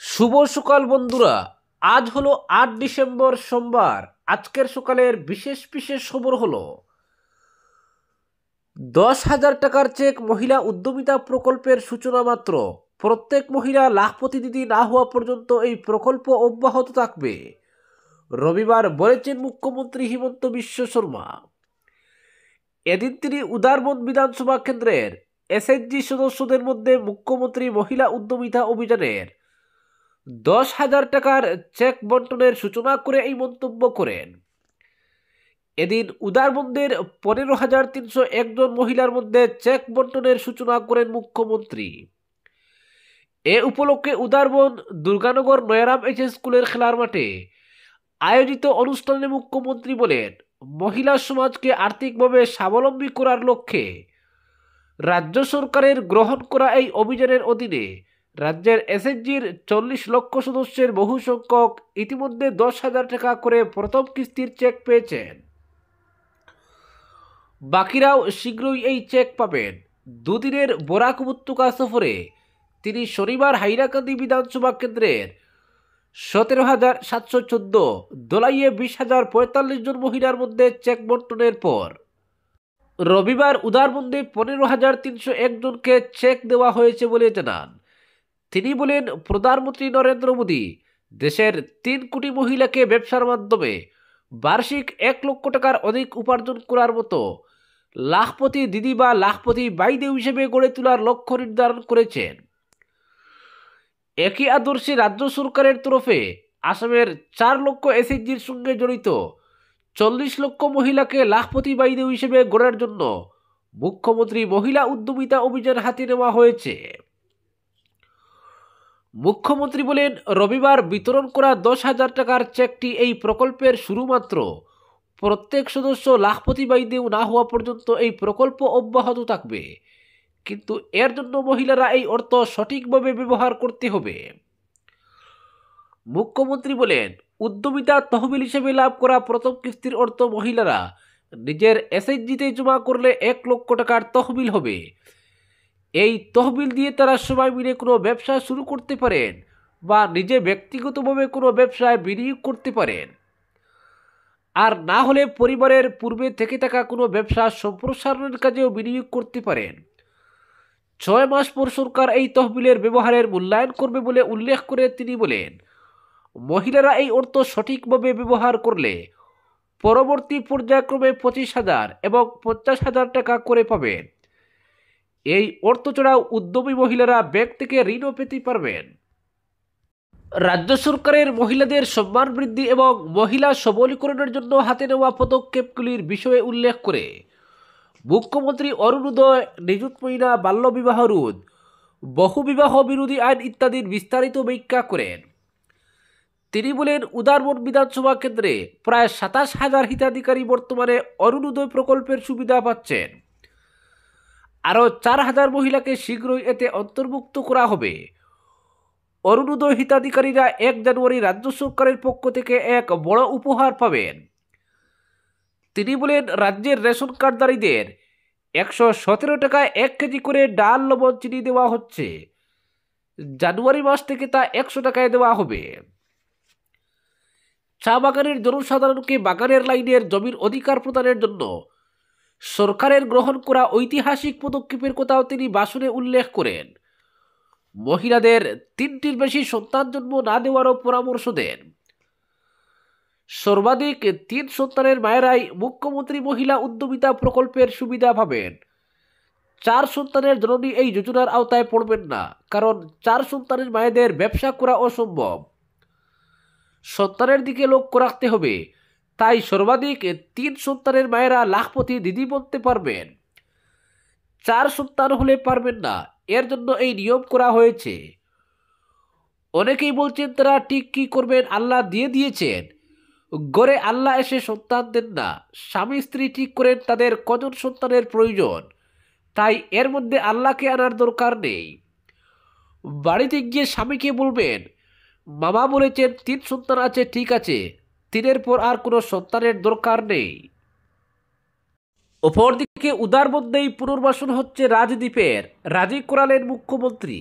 শুভ সকাল বন্ধুরা। আজ হলো ৮ ডিসেম্বর সোমবার। আজকের সকালের বিশেষ বিশেষ খবর হলো ১০,০০০ টাকার চেক মহিলা উদ্যমিতা প্রকল্পের সূচনা মাত্র। প্রত্যেক মহিলা লাখপতি দিদি না হওয়া পর্যন্ত এই প্রকল্প অব্যাহত থাকবে, রবিবার বলেছেন মুখ্যমন্ত্রী হিমন্ত বিশ্ব শর্মা। এদিন তিনি উদারবন বিধানসভা কেন্দ্রের এসএইচজি সদস্যদের মধ্যে মুখ্যমন্ত্রী মহিলা উদ্যমিতা অভিযানের ১০,০০০ টাকার চেক বন্টনের সূচনা করে এই মন্তব্য করেন। এদিন উদারবন্দের ১৫,৩০১ জন মহিলার মধ্যে চেক বন্টনের সূচনা করেন মুখ্যমন্ত্রী। এ উপলক্ষে উদারবন দুর্গানগর নয়ারাম এইচ স্কুলের খেলার মাঠে আয়োজিত অনুষ্ঠানে মুখ্যমন্ত্রী বলেন, মহিলা সমাজকে আর্থিকভাবে স্বাবলম্বী করার লক্ষ্যে রাজ্য সরকারের গ্রহণ করা এই অভিযানের অধীনে রাজ্যের এসএইচজির ৪০ লক্ষ সদস্যের বহু সংখ্যক ইতিমধ্যে ১০,০০০ টাকা করে প্রথম কিস্তির চেক পেয়েছেন। বাকিরাও শীঘ্রই এই চেক পাবেন। দুদিনের বরাক উপত্যকা সফরে তিনি শনিবার হাইলাকান্দি বিধানসভা কেন্দ্রের ১৭,৭১৪ দোলাইয়ে ২০,০৪৫ জন মহিলার মধ্যে চেক বন্টনের পর রবিবার উদারবন্দে ১৫,৩০১ জনকে চেক দেওয়া হয়েছে বলে জানান তিনি। বলেন, প্রধানমন্ত্রী নরেন্দ্র মোদী দেশের ৩ কোটি মহিলাকে ব্যবসার মাধ্যমে বার্ষিক ১ লক্ষ টাকার অধিক উপার্জন করার মতো লাখপতি দিদি বা লাখপতি বাইদেউ হিসেবে গড়ে তোলার লক্ষ্য নির্ধারণ করেছেন। একই আদর্শে রাজ্য সরকারের তরফে আসামের ৪ লক্ষ এসএইচজির সঙ্গে জড়িত ৪০ লক্ষ মহিলাকে লাখপতি বাইদেউ হিসেবে গড়ার জন্য মুখ্যমন্ত্রী মহিলা উদ্যমিতা অভিযান হাতে নেওয়া হয়েছে। মুখ্যমন্ত্রী বলেন, রবিবার বিতরণ করা ১০,০০০ টাকার চেকটি এই প্রকল্পের শুরু মাত্র। প্রত্যেক সদস্য লাখপতি বাইদেউ না হওয়া পর্যন্ত এই প্রকল্প অব্যাহত থাকবে, কিন্তু এর জন্য মহিলারা এই অর্থ সঠিকভাবে ব্যবহার করতে হবে। মুখ্যমন্ত্রী বলেন, উদ্যমিতা তহবিল হিসেবে লাভ করা প্রথম কিস্তির অর্থ মহিলারা নিজের এসএইচজিতে জমা করলে ১ লক্ষ টাকার তহবিল হবে। এই তহবিল দিয়ে তারা সবাই মিলে কোনো ব্যবসা শুরু করতে পারেন বা নিজে ব্যক্তিগতভাবে কোনো ব্যবসায় বিনিয়োগ করতে পারেন, আর না হলে পরিবারের পূর্বে থেকে থাকা কোনো ব্যবসা সম্প্রসারণের কাজেও বিনিয়োগ করতে পারেন। ৬ মাস পর সরকার এই তহবিলের ব্যবহারের মূল্যায়ন করবে বলে উল্লেখ করে তিনি বলেন, মহিলারা এই অর্থ সঠিকভাবে ব্যবহার করলে পরবর্তী পর্যায়ক্রমে ২৫,০০০ এবং ৫০,০০০ টাকা করে পাবেন। এই অর্থ ছাড়াও উদ্যমী মহিলারা ব্যাংক থেকে ঋণও পেতে পারবেন। রাজ্য সরকারের মহিলাদের সম্মান বৃদ্ধি এবং মহিলা সবলীকরণের জন্য হাতে নেওয়া পদক্ষেপগুলির বিষয়ে উল্লেখ করে মুখ্যমন্ত্রী অরুণোদয়, নিযুত মহিলা বাল্যবিবাহ রোধ, বহুবিবাহ বিরোধী আইন ইত্যাদির বিস্তারিত ব্যাখ্যা করেন। তিনি বলেন, উদারবন বিধানসভা কেন্দ্রে প্রায় ২৭,০০০ হিতাধিকারী বর্তমানে অরুণোদয় প্রকল্পের সুবিধা পাচ্ছেন। আরও ৪,০০০ মহিলাকে শীঘ্রই এতে অন্তর্ভুক্ত করা হবে। অরুণোদয় হিতাধিকারীরা ১ জানুয়ারি রাজ্য সরকারের পক্ষ থেকে এক বড় উপহার পাবেন। তিনি বলেন, রাজ্যের রেশন কার্ডধারীদের ১১৭ টাকায় ১ কেজি করে ডাল, লবণ, চিনি দেওয়া হচ্ছে। জানুয়ারি মাস থেকে তা ১০০ টাকায় দেওয়া হবে। চা বাগানের জনসাধারণকে বাগানের লাইনের জমির অধিকার প্রদানের জন্য সরকারের গ্রহণ করা ঐতিহাসিক পদক্ষেপের কথাও তিনি ভাষণে উল্লেখ করেন। মহিলাদের ৩টির বেশি সন্তান জন্ম না দেওয়ারও পরামর্শ দেন। সর্বাধিক ৩ সন্তানের মায়েরাই মুখ্যমন্ত্রী মহিলা উদ্যমিতা প্রকল্পের সুবিধা পাবেন। ৪ সন্তানের জননী এই যোজনার আওতায় পড়বেন না, কারণ ৪ সন্তানের মায়েদের ব্যবসা করা অসম্ভব। সন্তানের দিকে লক্ষ্য রাখতে হবে, তাই সর্বাধিক ৩ সন্তানের মায়েরা লাখপতি দিদি বলতে পারবেন। ৪ সন্তান হলে পারবেন না, এর জন্য এই নিয়ম করা হয়েছে। অনেকেই বলছেন তারা ঠিক কি করবেন, আল্লাহ দিয়ে দিয়েছেন। গড়ে আল্লাহ এসে সন্তান দেন না, স্বামী স্ত্রী ঠিক করেন তাদের কজন সন্তানের প্রয়োজন, তাই এর মধ্যে আল্লাহকে আনার দরকার নেই। বাড়িতে গিয়ে স্বামীকে বলবেন, মামা বলেছেন ৩ সন্তান আছে, ঠিক আছে, ৩-এর পর আর কোনো সন্তানের দরকার নেই। অপরদিকে উদারবন্দেই পুনর্বাসন হচ্ছে রাজদ্বীপের, রাজি করালেন মুখ্যমন্ত্রী।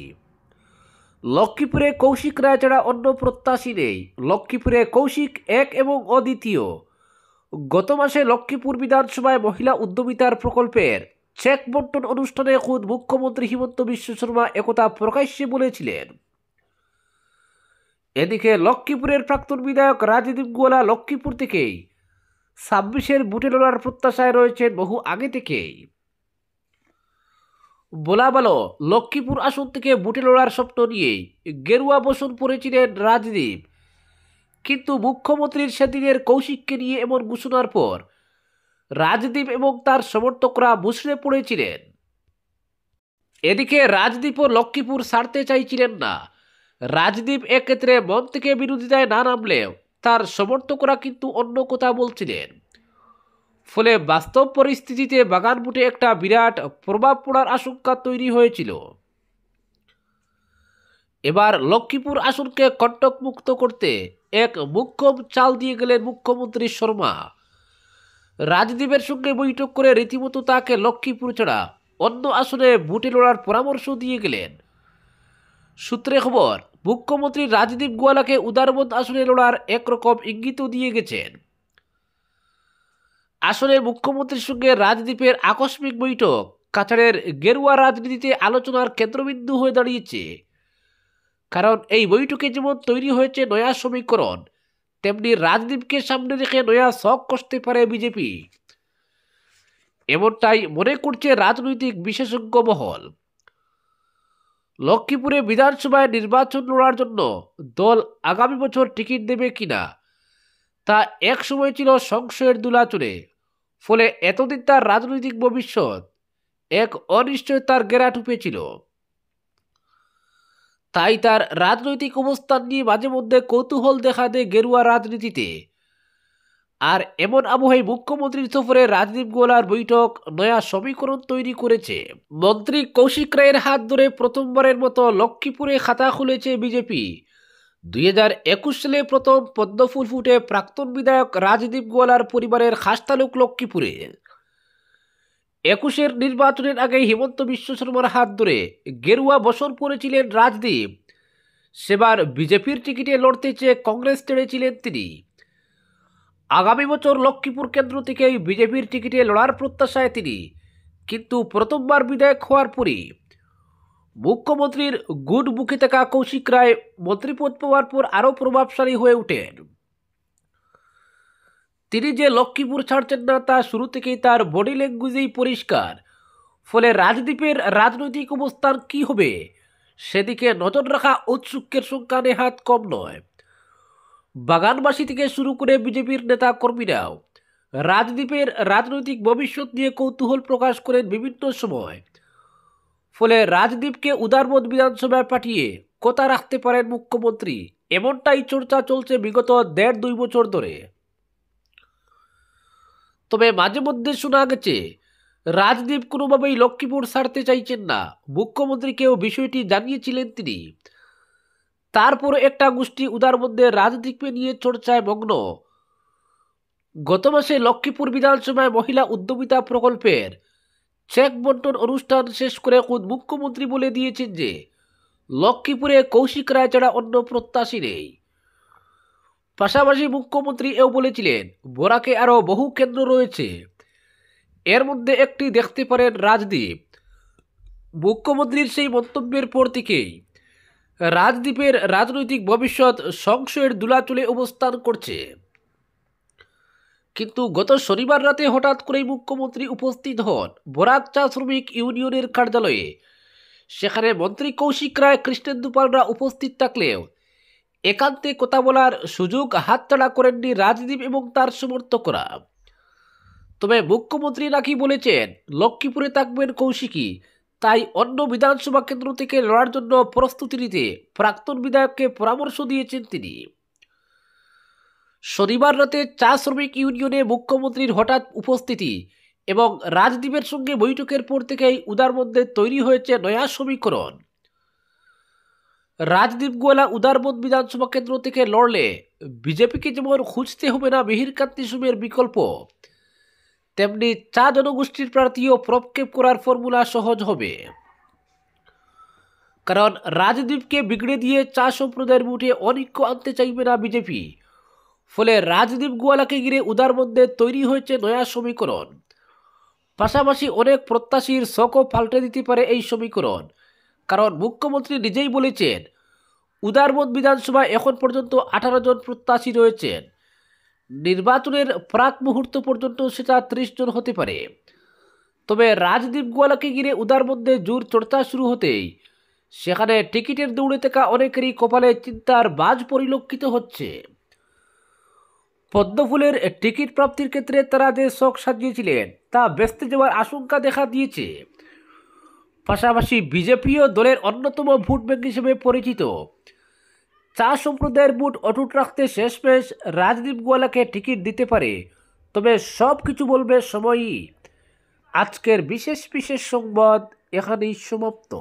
লক্ষ্মীপুরে কৌশিক রায় ছাড়া অন্য প্রত্যাশী নেই। লক্ষ্মীপুরে কৌশিক এক এবং অদ্বিতীয়। গত মাসে লক্ষ্মীপুর বিধানসভায় মহিলা উদ্যমিতার প্রকল্পের চেক বন্টন অনুষ্ঠানে খুদ মুখ্যমন্ত্রী হিমন্ত বিশ্ব শর্মা একথা প্রকাশ্যে বলেছিলেন। এদিকে লক্ষ্মীপুরের প্রাক্তন বিধায়ক রাজদীপ গোয়ালা লক্ষ্মীপুর থেকেই 26-এর বুটে লড়ার প্রত্যাশায় রয়েছেন বহু আগে থেকেই। বলা ভালো, লক্ষ্মীপুর আসন থেকে বুটে লড়ার স্বপ্ন নিয়েই গেরুয়া বসন পড়েছিলেন রাজদীপ, কিন্তু মুখ্যমন্ত্রীর সেদিনের কৌশিককে নিয়ে এমন ঘোষণার পর রাজদীপ এবং তার সমর্থকরা মুষড়ে পড়েছিলেন। এদিকে রাজদীপও লক্ষ্মীপুর ছাড়তে চাইছিলেন না। রাজদীপ এক্ষেত্রে মন থেকে বিরোধিতায় না নামলেও তার সমর্থকরা কিন্তু অন্য কথা বলছিলেন। ফলে বাস্তব পরিস্থিতিতে বাগানবুটে একটা বিরাট প্রভাব পড়ার আশঙ্কা তৈরি হয়েছিল। এবার লক্ষ্মীপুর আসনকে কণ্টকমুক্ত করতে এক মোক্ষম চাল দিয়ে গেলেন মুখ্যমন্ত্রী শর্মা। রাজদীপের সঙ্গে বৈঠক করে রীতিমতো তাকে লক্ষ্মীপুর ছাড়া অন্য আসনে বুটে লড়ার পরামর্শ দিয়ে গেলেন। সূত্রে খবর, মুখ্যমন্ত্রী রাজদীপ গোয়ালাকে উদারবন্দ আসনে লড়ার একরকম ইঙ্গিতও দিয়ে গেছেন। আসলে মুখ্যমন্ত্রীর সঙ্গে রাজদীপের আকস্মিক বৈঠক কাছাড়ের গেরুয়া রাজনীতিতে আলোচনার কেন্দ্রবিন্দু হয়ে দাঁড়িয়েছে। কারণ এই বৈঠকে যেমন তৈরি হয়েছে নয়া সমীকরণ, তেমনি রাজদীপকে সামনে রেখে নয়া শখ কষতে পারে বিজেপি, এমনটাই মনে করছে রাজনৈতিক বিশেষজ্ঞ মহল। লক্ষ্মীপুরে বিধানসভায় নির্বাচন লড়ার জন্য দল আগামী বছর টিকিট দেবে কিনা তা এক সময় ছিল সংশয়ের দোলাচলে। ফলে এতদিন তার রাজনৈতিক ভবিষ্যৎ এক অনিশ্চয়তার ঘেরা ঢুকেছিল। তাই তার রাজনৈতিক অবস্থান নিয়ে মাঝে মধ্যে কৌতূহল দেখা দেয় গেরুয়া রাজনীতিতে। আর এমন আবহে মুখ্যমন্ত্রীর সফরে রাজদীপ গোয়ালার বৈঠক নয়া সমীকরণ তৈরি করেছে। মন্ত্রী কৌশিক রায়ের হাত ধরে প্রথমবারের মতো লক্ষ্মীপুরে খাতা খুলেছে বিজেপি। 2021 সালে প্রথম পদ্মফুল ফুটে প্রাক্তন বিধায়ক রাজদীপ গোয়ালার পরিবারের খাসতালুক লক্ষ্মীপুরে। 21-এর নির্বাচনের আগে হিমন্ত বিশ্ব শর্মার হাত ধরে গেরুয়া বসন পড়েছিলেন রাজদীপ। সেবার বিজেপির টিকিটে লড়তে চেয়ে কংগ্রেস ছেড়েছিলেন তিনি। আগামী বছর লক্ষ্মীপুর কেন্দ্র থেকেই বিজেপির টিকিটে লড়ার প্রত্যাশায় তিনি, কিন্তু প্রথমবার বিধায়ক হওয়ার পরই মুখ্যমন্ত্রীর গুড বুকে থাকা কৌশিক রায় মন্ত্রীপদ পাওয়ার পর আরও প্রভাবশালী হয়ে ওঠেন। তিনি যে লক্ষ্মীপুর ছাড়ছেন না তা শুরু থেকেই তার বডি ল্যাঙ্গুয়েজেই পরিষ্কার। ফলে রাজদীপের রাজনৈতিক অবস্থান কি হবে সেদিকে নজর রাখা উৎসুকের সংখ্যা নেহাত কম নয়। বাগানবাসী থেকে শুরু করে বিজেপির নেতা কর্মীরাও রাজদীপের রাজনৈতিক ভবিষ্যৎ নিয়ে কৌতূহল প্রকাশ করেন বিভিন্ন সময়। ফলে রাজদীপকে উদারবন্দ বিধানসভায় পাঠিয়ে কথা রাখতে পারেন মুখ্যমন্ত্রী, এমনটাই চর্চা চলছে বিগত 1.5-2 বছর ধরে। তবে মাঝে মধ্যে শোনা গেছে রাজদীপ কোনোভাবেই লক্ষ্মীপুর ছাড়তে চাইছেন না। মুখ্যমন্ত্রীকেও বিষয়টি জানিয়েছিলেন তিনি। তারপর একটা গোষ্ঠী উদারবন্দে রাজদীপকে নিয়ে চর্চায় মগ্ন। গত মাসে লক্ষ্মীপুর বিধানসভায় মহিলা উদ্যমিতা প্রকল্পের চেক বন্টন অনুষ্ঠান শেষ করে খুদ মুখ্যমন্ত্রী বলে দিয়েছেন যে লক্ষ্মীপুরে কৌশিক রায় ছাড়া অন্য প্রত্যাশী নেই। পাশাপাশি মুখ্যমন্ত্রী এও বলেছিলেন বরাকে আরও বহু কেন্দ্র রয়েছে, এর মধ্যে একটি দেখতে পারেন রাজদীপ। মুখ্যমন্ত্রীর সেই মন্তব্যের পর থেকেই রাজদীপের রাজনৈতিক ভবিষ্যৎ সংশয়ের দোলাচলে অবস্থান করছে। কিন্তু গত শনিবার রাতে হঠাৎ করেই মুখ্যমন্ত্রী উপস্থিত হন বরাক চা শ্রমিক ইউনিয়নের কার্যালয়ে। সেখানে মন্ত্রী কৌশিক রায়, কৃষ্ণেন্দু পালরা উপস্থিত থাকলেও একান্তে কথা বলার সুযোগ হাতছাড়া করেননি রাজদীপ এবং তার সমর্থকরা। তবে মুখ্যমন্ত্রী নাকি বলেছেন লক্ষ্মীপুরে থাকবেন কৌশিকী, তাই অন্য বিধানসভা কেন্দ্র থেকে লড়ার জন্য প্রস্তুতি নিতে প্রাক্তন বিধায়ককে পরামর্শ দিয়েছেন তিনি। শনিবার রাতে চা শ্রমিক ইউনিয়নে মুখ্যমন্ত্রীর হঠাৎ উপস্থিতি এবং রাজদীপের সঙ্গে বৈঠকের পর থেকেই উদারবন্দে তৈরি হয়েছে নয়া সমীকরণ। রাজদীপ গোয়ালা উদারবন্দ বিধানসভা কেন্দ্র থেকে লড়লে বিজেপিকে যেমন খুঁজতে হবে না মিহিরকান্তি সোমের বিকল্প, তেমনি চা জনগোষ্ঠীর প্রার্থীও প্রক্ষেপ করার ফর্মুলা সহজ হবে। কারণ রাজদীপকে বিগড়ে দিয়ে চা সম্প্রদায়ের মুঠে অনিক্য আনতে চাইবে না বিজেপি। ফলে রাজদীপ গোয়ালাকে ঘিরে উদার মধ্যে তৈরি হয়েছে নয়া সমীকরণ। পাশাপাশি অনেক প্রত্যাশীর শকও পাল্টে দিতে পারে এই সমীকরণ, কারণ মুখ্যমন্ত্রী নিজেই বলেছেন উদারমত বিধানসভায় এখন পর্যন্ত 18 জন প্রত্যাশী রয়েছেন। নির্বাচনের প্রাক মুহূর্ত পর্যন্ত সেটা 30 জন হতে পারে। তবে রাজদীপ গোয়ালাকে ঘিরে উদার মধ্যে জোর চর্চা শুরু হতেই সেখানে টিকিটের দৌড়ে থাকা অনেকেরই কপালে চিন্তার বাজ পরিলক্ষিত হচ্ছে। পদ্মফুলের টিকিট প্রাপ্তির ক্ষেত্রে তারা যে শখ সাজিয়েছিলেন তা বেস্তে যাওয়ার আশঙ্কা দেখা দিয়েছে। পাশাপাশি বিজেপিও দলের অন্যতম ভোট ব্যাংক হিসেবে পরিচিত। চা সম্প্রদায়ের ভোট অটুট রাখতে শেষমেশ রাজদীপ গোয়ালাকে টিকিট দিতে পারে। তবে সব কিছু বলবে সময়ই। আজকের বিশেষ সংবাদ এখানেই সমাপ্ত।